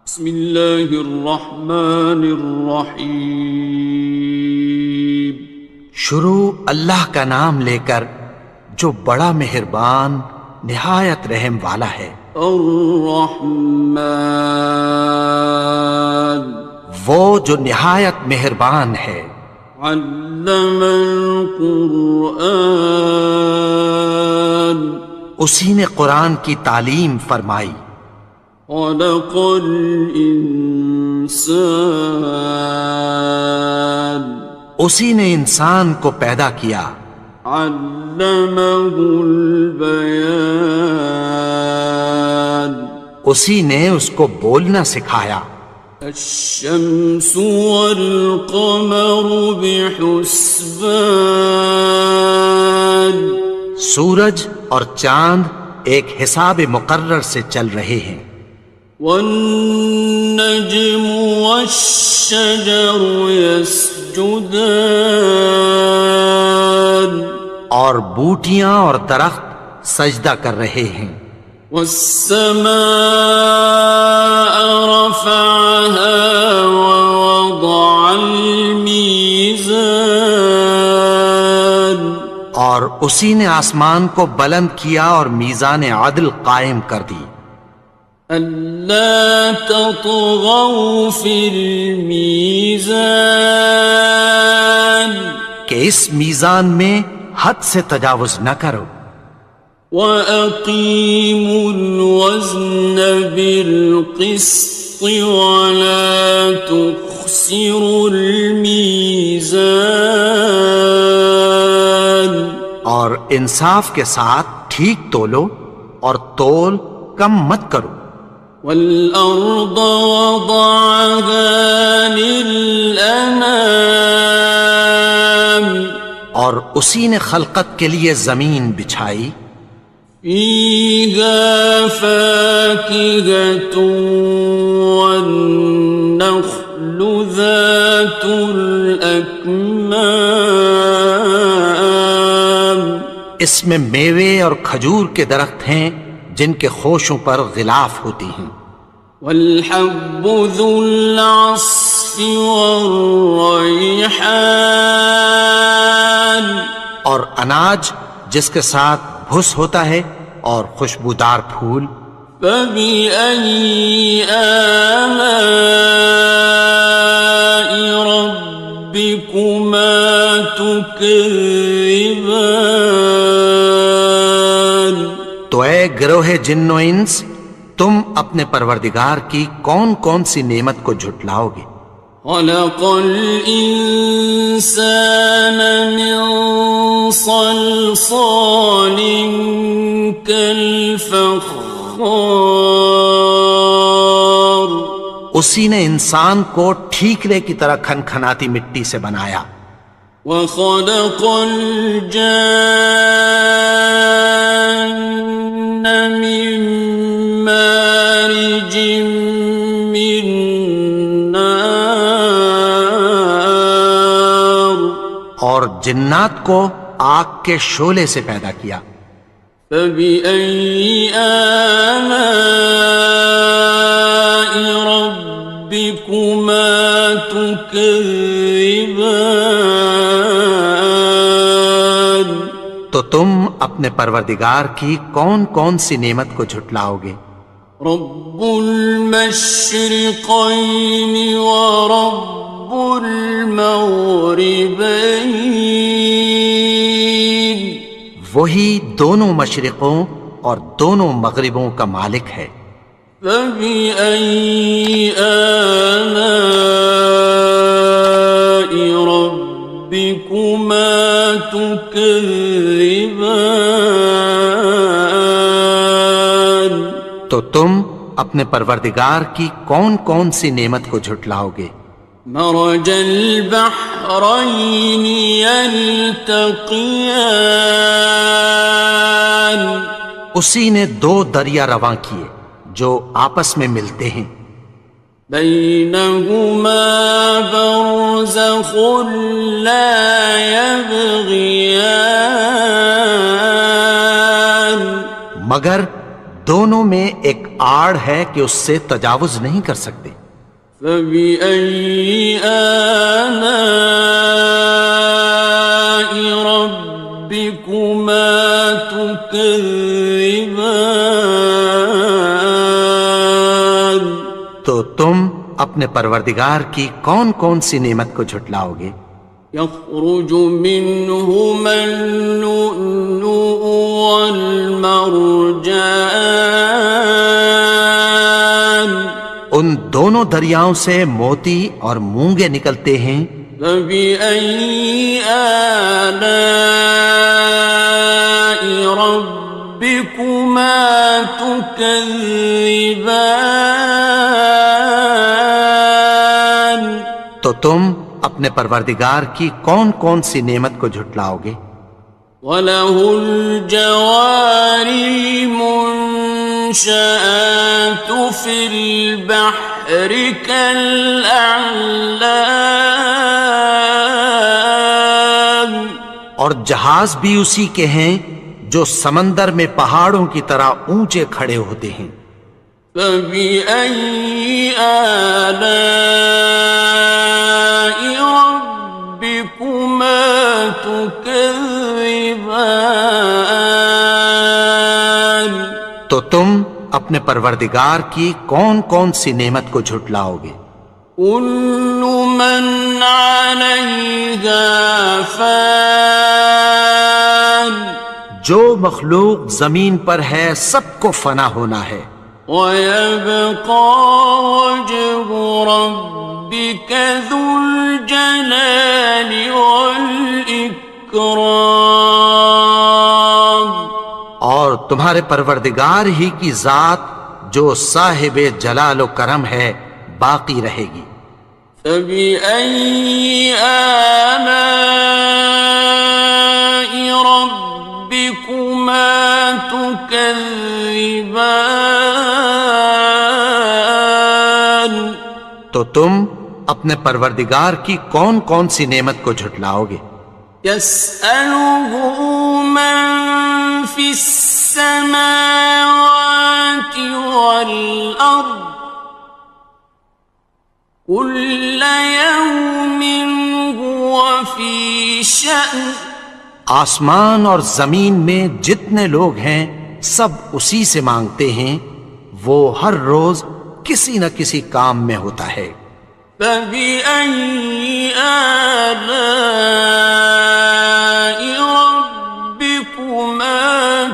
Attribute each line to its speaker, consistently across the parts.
Speaker 1: بسم اللہ الرحمن الرحیم۔
Speaker 2: شروع اللہ کا نام لے کر جو بڑا مہربان نہایت رحم والا ہے۔
Speaker 1: الرحمن،
Speaker 2: وہ جو نہایت مہربان ہے۔
Speaker 1: علم القرآن،
Speaker 2: اسی نے قرآن کی تعلیم فرمائی۔
Speaker 1: خلق الانسان،
Speaker 2: اسی نے انسان کو پیدا کیا۔
Speaker 1: علمہ البیان،
Speaker 2: اسی نے اس کو بولنا سکھایا۔
Speaker 1: الشمس والقمر بحسبان،
Speaker 2: سورج اور چاند ایک حساب مقرر سے چل رہے ہیں۔
Speaker 1: والنجم والشجر يسجدان،
Speaker 2: اور بوٹیاں اور درخت سجدہ کر رہے ہیں۔
Speaker 1: والسماء رفعها ووضع الميزان،
Speaker 2: اور اسی نے آسمان کو بلند کیا اور میزان عدل قائم کر دی۔
Speaker 1: ألا تطغوا في الميزان،
Speaker 2: کہ اس میزان میں حد سے تجاوز نہ کرو۔
Speaker 1: وَأَقِيمُوا الْوَزْنَ بِالْقِسْطِ وَلَا تُخْسِرُوا الْمِيزَانَ،
Speaker 2: اور انصاف کے ساتھ ٹھیک تولو اور تول کم مت کرو۔
Speaker 1: وَالْأَرْضَ وَضَعَهَا لِلْأَنَامِ،
Speaker 2: اور اسی نے خلقت کے لیے زمین بچھائی۔
Speaker 1: فِيهَا فَاكِهَةٌ وَالنَّخْلُ ذَاتُ الْأَكْمَامِ،
Speaker 2: اس میں میوے اور کھجور کے درخت ہیں جن کے خوشوں پر غلاف ہوتی ہیں۔
Speaker 1: وَالْحَبُّ ذُو الْعَصْفِ وَالرَّيْحَانِ،
Speaker 2: اور اناج جس کے ساتھ بھس ہوتا ہے اور خوشبودار پھول۔
Speaker 1: فَبِأَيِّ آلَاءِ رَبِّكُمَا تُكَذِّبَانِ،
Speaker 2: تو اے گروہ جن و انس، تم اپنے پروردگار کی کون کون سی نعمت کو جھٹلاؤ گے؟
Speaker 1: خَلَقَ الْإِنسَانَ مِنْ صَلْصَالٍ كَالْفَخَّارِ،
Speaker 2: اسی نے انسان کو ٹھیکرے کی طرح کھنکھناتی مٹی سے بنایا۔
Speaker 1: وَخَلَقَ الْجَانَّ مِن مَّارِجٍ مِّن نَّارٍ،
Speaker 2: اور جنات کو آگ کے شعلے سے پیدا کیا۔
Speaker 1: فَبِأَيِّ آلَاءِ رَبِّكُمَا تُكَذِّبَانِ،
Speaker 2: تو تم اپنے پروردگار کی کون کون سی نعمت کو جھٹلاؤ گے؟
Speaker 1: رب المشرقین ورب المغربین،
Speaker 2: وہی دونوں مشرقوں اور دونوں مغربوں کا مالک ہے۔
Speaker 1: فَبِأَيِّ آلَاءِ رَبِّكُمَا تُكَذِّبَانِ،
Speaker 2: تو تم اپنے پروردگار کی کون کون سی نعمت کو جھٹلاؤ گے؟
Speaker 1: مرج البحرین یلتقیان،
Speaker 2: اسی نے دو دریا رواں کیے جو آپس میں ملتے ہیں۔
Speaker 1: بینہما برزخ لا یبغیان،
Speaker 2: مگر دونوں میں ایک آڑ ہے کہ اس سے تجاوز نہیں کر سکتے۔
Speaker 1: فبأي آلاء ربكما تكذبان؟
Speaker 2: تو تم اپنے پروردگار کی کون کون سی نعمت کو جھٹلاؤ گے؟
Speaker 1: يخرج منهما اللؤلؤ والمرجان،
Speaker 2: ان دونوں دریاؤں سے موتی اور مونگے نکلتے ہیں۔
Speaker 1: فبأي آلاء ربكما تكذبان؟
Speaker 2: تو تم اپنے پروردگار کی کون کون سی نعمت کو جھٹلاؤ گے؟
Speaker 1: وَلَهُ الْجَوَارِ الْمُنشَآتُ فِي الْبَحْرِ كَالْأَعْلَامِ،
Speaker 2: اور جہاز بھی اسی کے ہیں جو سمندر میں پہاڑوں کی طرح اونچے کھڑے ہوتے ہیں۔
Speaker 1: فَبِأَيِّ آلَاءِ رَبِّكُمَا تُكَذِّبَانِ؟
Speaker 2: تو تم اپنے پروردگار کی کون کون سی نعمت کو جھٹلاؤ گے؟
Speaker 1: كُلُّ مَنْ عَلَيْهَا فَانٍ،
Speaker 2: جو مخلوق زمین پر ہے سب کو فنا ہونا ہے۔
Speaker 1: وَيَبْقَى وَجْهُ رَبِّكَ ذُو الْجَلَالِ وَالْإِكْرَامِ،
Speaker 2: اور تمہارے پروردگار ہی کی ذات جو صاحب جلال و کرم ہے باقی رہے گی۔
Speaker 1: فَبِأَيِّ آلَاءِ رَبِّكُمَا تُكَذِّبَانِ؟
Speaker 2: تو تم اپنے پروردگار کی کون کون سی نعمت کو جھٹلاؤ گے؟
Speaker 1: يَسْأَلُهُ مَن فِي السَّمَاوَاتِ وَالْأَرْضِ كُلَّ يَوْمٍ هُوَ فِي شَأْنٍ،
Speaker 2: آسمان اور زمین میں جتنے لوگ ہیں سب اسی سے مانگتے ہیں، وہ ہر روز کسی نہ کسی کام میں ہوتا ہے۔
Speaker 1: فَبِأَيِّ آلَاءِ رَبِّكُمَا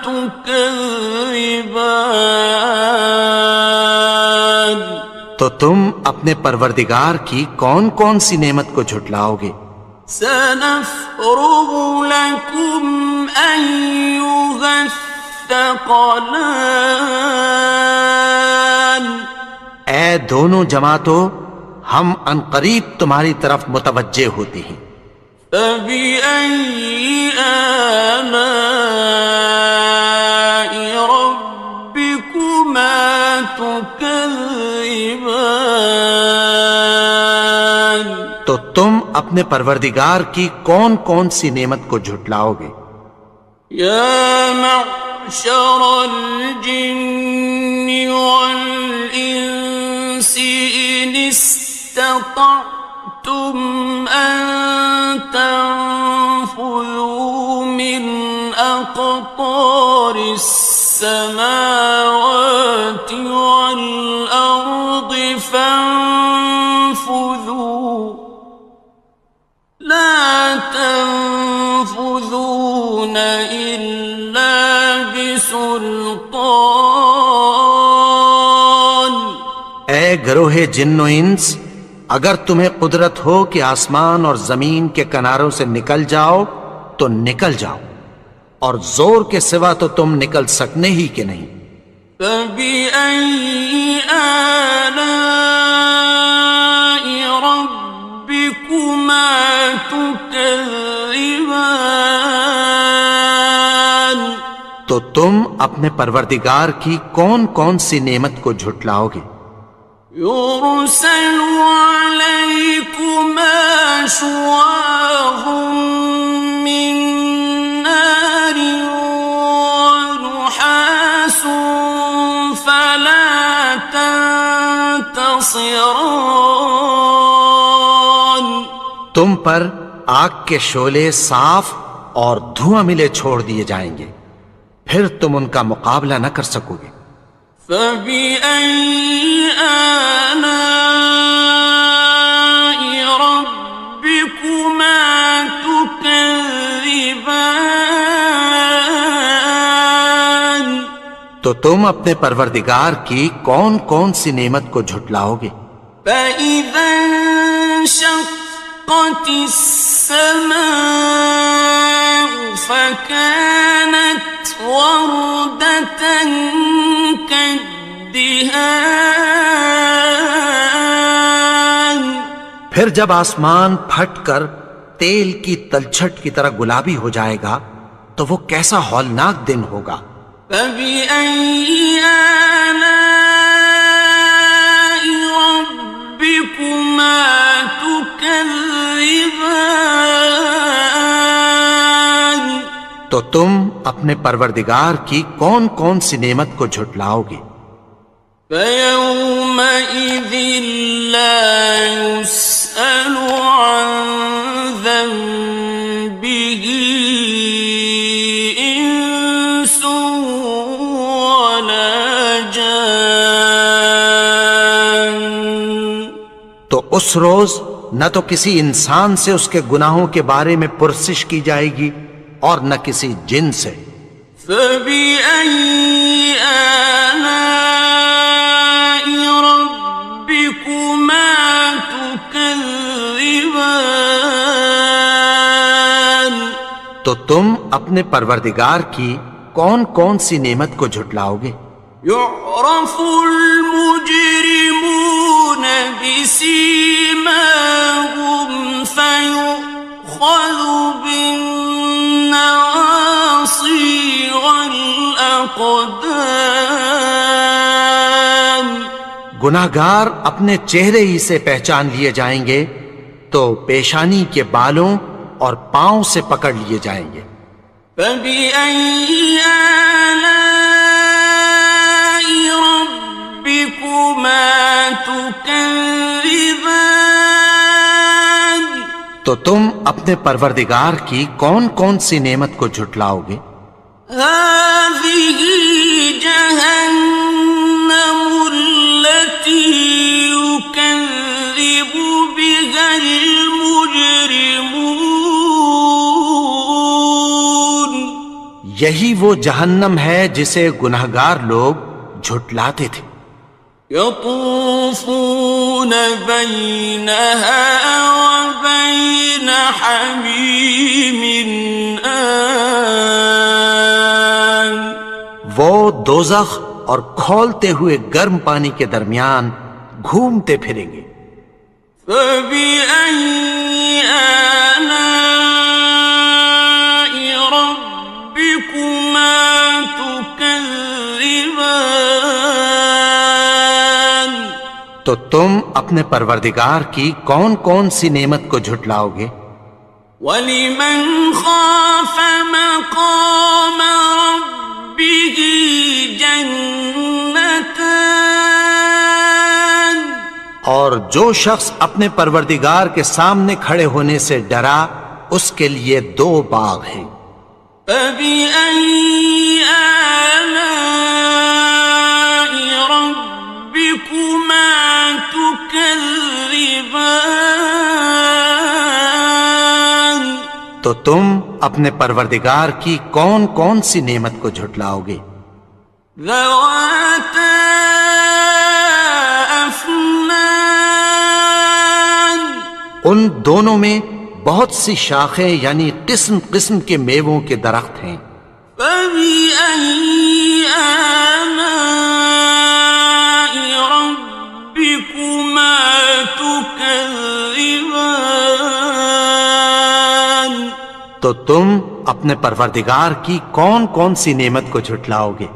Speaker 1: تُكَذِّبَانِ؟
Speaker 2: تو تم اپنے پروردگار کی کون کون سی نعمت کو جھٹلاؤ گے؟
Speaker 1: سَنَفْرُغُ لَكُمْ أَيُّهَ الثَّقَلَانِ،
Speaker 2: اے دونوں جماعتوں، ہم عنقریب تمہاری طرف متوجہ ہوتے ہیں۔
Speaker 1: فَبِأَيِّ آلَاءِ رَبِّكُمَا تُكَذِّبَانِ؟
Speaker 2: تو تم اپنے پروردگار کی کون کون سی نعمت کو جھٹلاؤ گے؟
Speaker 1: يَا مَعْشَرَ الْجِنِّ وَالْإِنسِ إِنِ اسْتَطَعْتُمْ أَن تَنفُذُوا مِنْ أَقْطَارِ السَّمَاوَاتِ وَالْأَرْضِ فَانفُذُوا لَا تَنفُذُونَ إِلَّا بِسُلْطَانٍ۔
Speaker 2: اے گروہ جن و انس، اگر تمہیں قدرت ہو کہ آسمان اور زمین کے کناروں سے نکل جاؤ تو نکل جاؤ، اور زور کے سوا تو تم نکل سکنے ہی کہ نہیں۔
Speaker 1: فَبِأَيِّ آلَاءِ رَبِّكُمَا تُكَذِّبَانِ؟
Speaker 2: تو تم اپنے پروردگار کی کون کون سی نعمت کو جھٹلاؤ گے؟
Speaker 1: يُرْسَلُ عَلَيْكُمَا شُوَاظٌ مِّن نَّارٍ وَنُحَاسٌ ينتصران.
Speaker 2: تم پر آگ کے شعلے صاف اور دھواں ملے چھوڑ دیے جائیں گے، پھر تم ان کا مقابلہ نہ کر سکو گے۔
Speaker 1: فبأي آلاء ربكما تكذبان.
Speaker 2: تو تم اپنے پروردگار کی کون کون سی نعمت کو جھٹلاؤ گے؟
Speaker 1: فإذا انشقت السماء فكانت وردة كالدهان.
Speaker 2: پھر جب آسمان پھٹ کر تیل کی تلچھٹ کی طرح گلابی ہو جائے گا تو وہ کیسا ہولناک دن ہوگا۔
Speaker 1: فبأي آلاء ربكما تكذبان.
Speaker 2: تو تم اپنے پروردگار کی کون کون سی نعمت کو جھٹلاؤ گے؟
Speaker 1: فيومئذ لا يسأل عن ذنبه إنس ولا جان.
Speaker 2: تو اس روز نہ تو کسی انسان سے اس کے گناہوں کے بارے میں پرسش کی جائے گی اور نہ کسی جن سے۔
Speaker 1: فبأي آلاء ربكما تكذبان.
Speaker 2: تو تم اپنے پروردگار کی کون کون سی نعمت کو جھٹلاؤ گے؟
Speaker 1: يعرف المجرمون بسيماهم فيؤخذ بالنواصي والأقدام.
Speaker 2: گناہگار اپنے چہرے ہی سے پہچان لیے جائیں گے تو پیشانی کے بالوں اور پاؤں سے پکڑ لیے جائیں گے۔
Speaker 1: فبأي آلاء ربكما تكذبان.
Speaker 2: تو تم اپنے پروردگار کی کون کون سی نعمت کو جھٹلاؤ گے؟
Speaker 1: هذه جهنم التي يكذب بها المجرمون.
Speaker 2: یہی وہ جہنم ہے جسے گناہگار لوگ جھٹلاتے تھے۔
Speaker 1: يطوفون بينها وبين حميم آن.
Speaker 2: وہ دوزخ اور کھولتے ہوئے گرم پانی کے درمیان گھومتے پھریں گے۔
Speaker 1: فبأي آلاء ربكما تكذبان.
Speaker 2: تو تم اپنے پروردگار کی کون کون سی نعمت کو جھٹلاؤ گے؟
Speaker 1: وَلِمَنْ خَافَ مَقَامَ رَبِّهِ جَنَّتَانِ.
Speaker 2: اور جو شخص اپنے پروردگار کے سامنے کھڑے ہونے سے ڈرا اس کے لیے دو باغ ہیں۔
Speaker 1: فَبِأَيِّ آلَاءِ رَبِّكُمَا تُكَذِّبَانِ.
Speaker 2: تو تم اپنے پروردگار کی کون کون سی نعمت کو جھٹلاؤ گے؟
Speaker 1: ذَوَاتَا أَفْنَانٍ.
Speaker 2: ان دونوں میں بہت سی شاخیں یعنی قسم قسم کے میووں کے درخت ہیں۔
Speaker 1: فَبِأَيِّ آلَاءِ رَبِّكُمَا تُكَذِّبَانِ.
Speaker 2: تو تم اپنے پروردگار کی کون کون سی نعمت کو جھٹلاؤ گے؟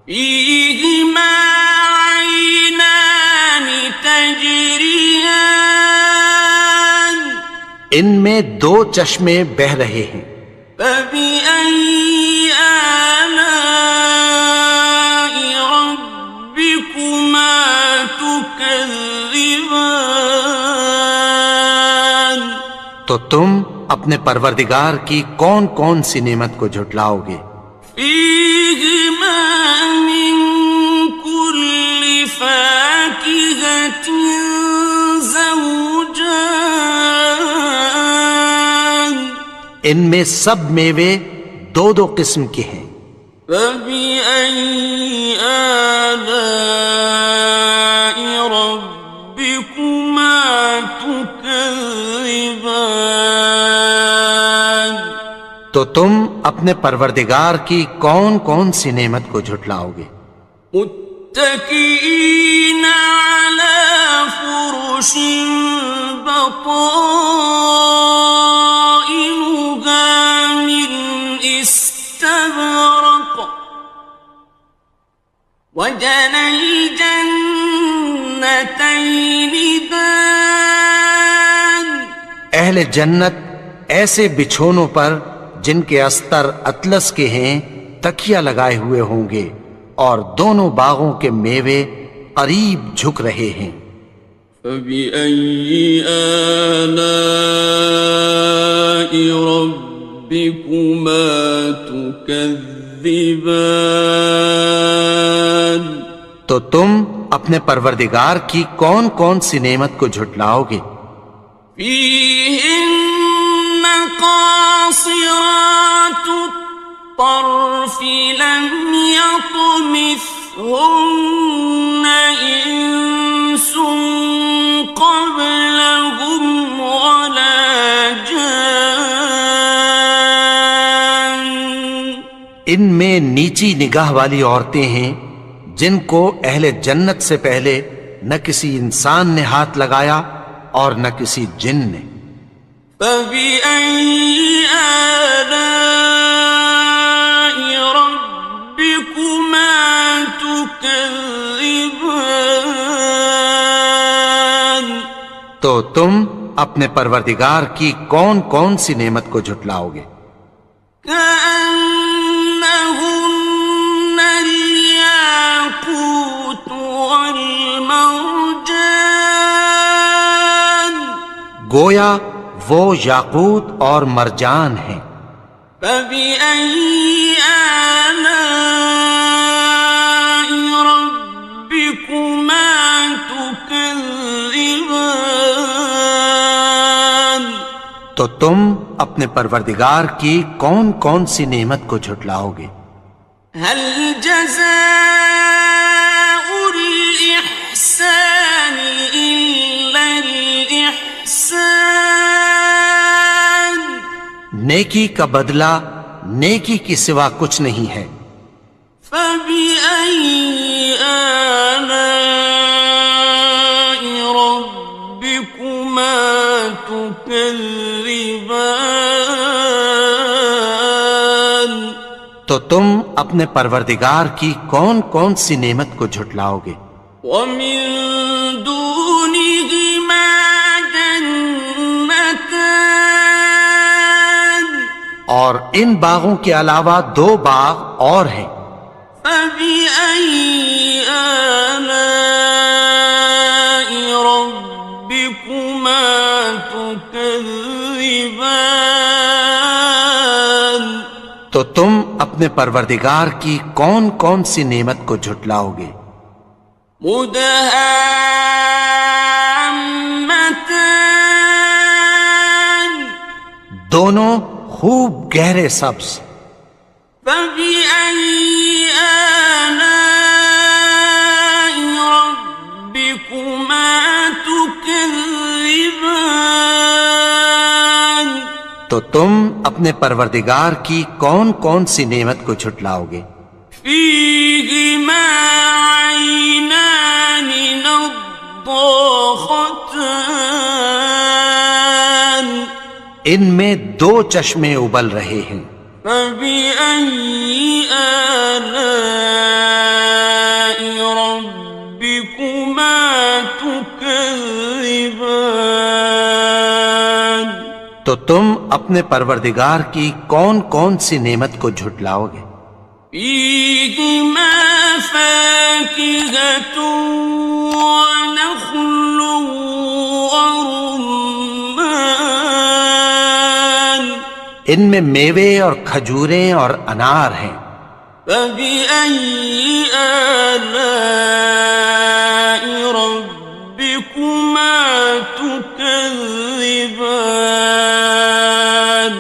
Speaker 1: فِيهِمَا عَيْنَانِ تَجْرِيَانِ.
Speaker 2: ان میں دو چشمے بہہ رہے ہیں۔
Speaker 1: فَبِأَيِّ آلَاءِ رَبِّكُمَا تُكَذِّبَانِ. تكذبان
Speaker 2: تو تم اپنے پروردگار کی کون کون سی نعمت کو جھٹلاؤ گے؟
Speaker 1: فيهما من كل فاكهة زوجان
Speaker 2: ان میں سب میوے دو دو قسم کے ہیں۔
Speaker 1: فبأي آلاء ربكما تكذبان
Speaker 2: تو تم اپنے پروردگار کی کون کون سی نعمت کو جھٹلاؤ گے؟
Speaker 1: متكئين على فرش بطائنها من استبرق وجنى الجنتين دان
Speaker 2: اہل جنت ایسے بچھونوں پر جن کے استر اطلس کے ہیں تکیہ لگائے ہوئے ہوں گے، اور دونوں باغوں کے میوے قریب جھک رہے ہیں۔
Speaker 1: فبأي آلاء ربكما تكذبان
Speaker 2: تو تم اپنے پروردگار کی کون کون سی نعمت کو جھٹلاؤ گے؟
Speaker 1: فيهن قاصرات الطرف لم يطمثهن إنس قبلهم ولا جان
Speaker 2: ان میں نیچی نگاہ والی عورتیں ہیں جن کو اہل جنت سے پہلے نہ کسی انسان نے ہاتھ لگایا اور نہ کسی جن نے۔
Speaker 1: فبأي آلاء ربكما تكذبان
Speaker 2: تو تم اپنے پروردگار کی کون کون سی نعمت کو جھٹلاؤ گے؟
Speaker 1: كأنهن الياقوت والمرجان
Speaker 2: گویا وہ یاقوت اور مرجان ہیں۔
Speaker 1: فبأي آلاء ربكما تكذبان
Speaker 2: تو تم اپنے پروردگار کی کون کون سی نعمت کو جھٹلاؤ گے؟
Speaker 1: هل جزاء الإحسان إلا الإحسان
Speaker 2: نیکی کا بدلہ نیکی کی سوا کچھ نہیں ہے۔
Speaker 1: فبأي آلاء ربكما تكذبان
Speaker 2: تو تم اپنے پروردگار کی کون کون سی نعمت کو جھٹلاؤ گے؟
Speaker 1: ومن دونهما جنتان
Speaker 2: اور ان باغوں کے علاوہ دو باغ اور ہیں۔
Speaker 1: فبأي آلاء ربكما تكذبان
Speaker 2: تو تم اپنے پروردگار کی کون کون سی نعمت کو جھٹلاؤ گے؟
Speaker 1: مدهامتان
Speaker 2: دونوں خوب گہرے سبز۔
Speaker 1: فبأي آلاء ربكما تكذبان
Speaker 2: تو تم اپنے پروردگار کی کون کون سی نعمت کو جھٹلاؤ گے؟
Speaker 1: فيهما عينان نضاختان
Speaker 2: ان میں دو چشمے ابل رہے ہیں۔
Speaker 1: فبأي آلاء ربكما تكذبان
Speaker 2: تو تم اپنے پروردگار کی کون کون سی نعمت کو جھٹلاؤ گے؟
Speaker 1: فيهما فاكهة ونخل ورمان
Speaker 2: ان میں میوے اور کھجوریں اور انار ہیں.
Speaker 1: فبأي آلاء ربكما تكذبان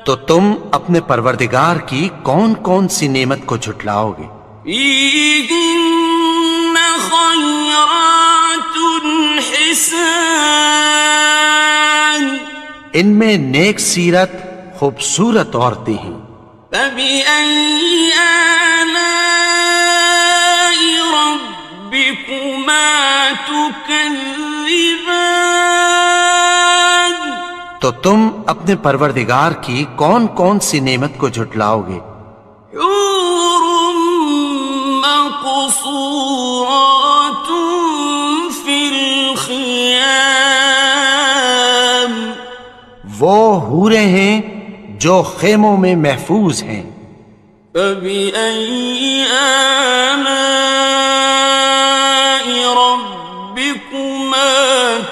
Speaker 2: تو تم اپنے پروردگار کی کون کون سی نعمت کو جھٹلاؤ گے؟
Speaker 1: فيهن خيرات حسان
Speaker 2: ان میں نیک سیرت خوبصورت عورتیں ہیں.
Speaker 1: فبأي آلاء ربكما تكذبان
Speaker 2: تو تم اپنے پروردگار کی کون کون سی نعمت کو جھٹلاؤ گے؟
Speaker 1: حور مقصورات في الخيام
Speaker 2: وہ حوریں ہیں جو خیموں میں محفوظ ہیں.
Speaker 1: فبأي آلاء ربكما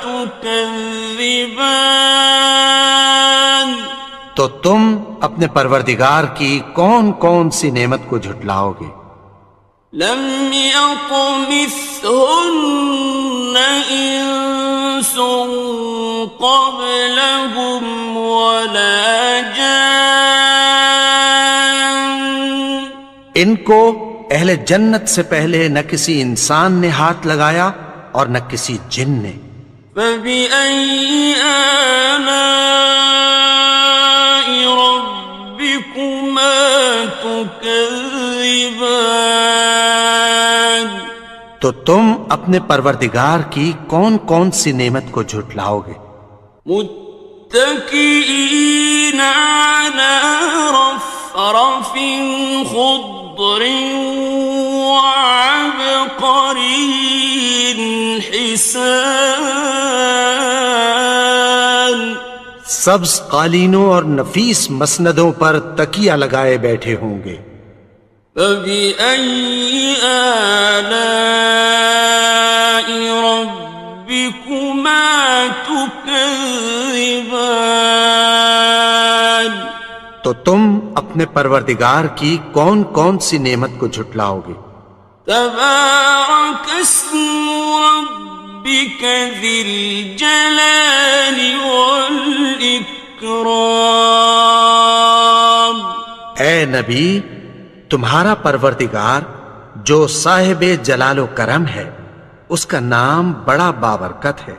Speaker 1: تكذبان
Speaker 2: تو تم اپنے پروردگار کی کون کون سی نعمت کو جھٹلاؤ گے؟
Speaker 1: لم يطمثهن إنس قبلهم ولا جان
Speaker 2: ان کو اہل جنت سے پہلے نہ کسی انسان نے ہاتھ لگایا اور نہ کسی جن نے.
Speaker 1: فبأي آلاء ربكما تكذبان
Speaker 2: تو تم اپنے پروردگار کی کون کون سی نعمت کو جھٹلاؤ گے؟
Speaker 1: متكئين على رفرف خضر وعبقري حسان
Speaker 2: سبز قالینوں اور نفیس مسندوں پر تکیہ لگائے بیٹھے ہوں گے.
Speaker 1: فبأي آلاء ربكما تكذبان
Speaker 2: تو تم اپنے پروردگار کی کون کون سی نعمت کو جھٹلاؤ گے؟
Speaker 1: تبارك اسم ربك ذي الجلال والإكرام
Speaker 2: اے نبی، تمہارا پروردگار جو صاحب جلال و کرم ہے، اس کا نام بڑا بابرکت ہے.